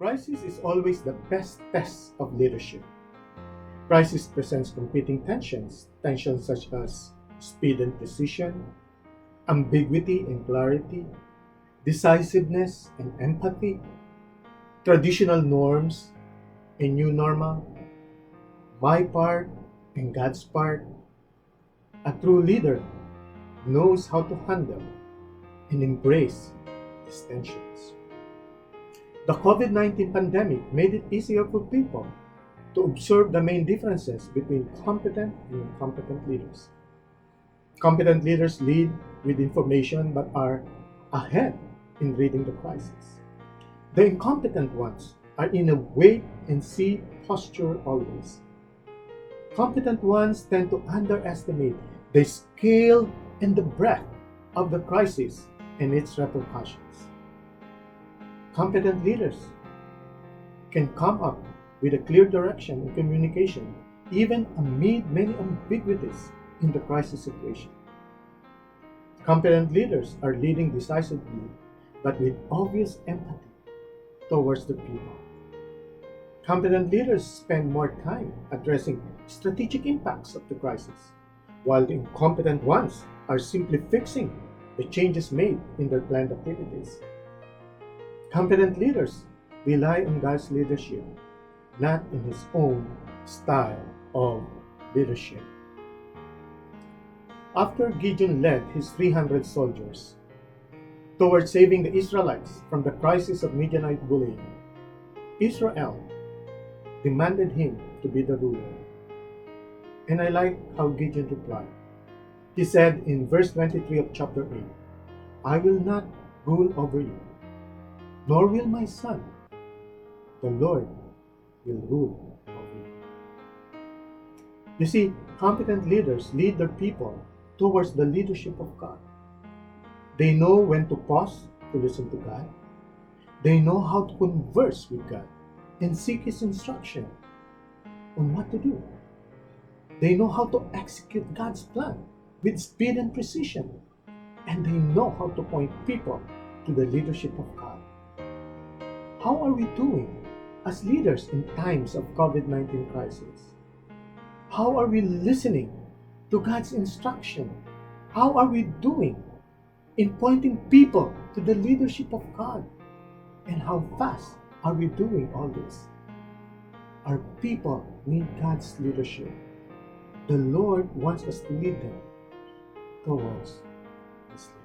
Crisis is always the best test of leadership. Crisis presents competing tensions such as speed and precision, ambiguity and clarity, decisiveness and empathy, traditional norms and new normal, my part and God's part. A true leader knows how to handle and embrace these tensions. The COVID-19 pandemic made it easier for people to observe the main differences between competent and incompetent leaders. Competent leaders lead with information but are ahead in reading the crisis. The incompetent ones are in a wait and see posture always. Competent ones tend to underestimate the scale and the breadth of the crisis and its repercussions. Competent leaders can come up with a clear direction and communication, even amid many ambiguities in the crisis situation. Competent leaders are leading decisively, but with obvious empathy towards the people. Competent leaders spend more time addressing strategic impacts of the crisis, while the incompetent ones are simply fixing the changes made in their planned activities. Competent leaders rely on God's leadership, not in his own style of leadership. After Gideon led his 300 soldiers towards saving the Israelites from the crisis of Midianite bullying, Israel demanded him to be the ruler. And I like how Gideon replied. He said in verse 23 of chapter 8, I will not rule over you, nor will my son. The Lord will rule over you. You see, competent leaders lead their people towards the leadership of God. They know when to pause to listen to God. They know how to converse with God and seek His instruction on what to do. They know how to execute God's plan with speed and precision. And they know how to point people to the leadership of God. How are we doing as leaders in times of COVID-19 crisis? How are we listening to God's instruction? How are we doing in pointing people to the leadership of God? And how fast are we doing all this? Our people need God's leadership. The Lord wants us to lead them towards His leadership.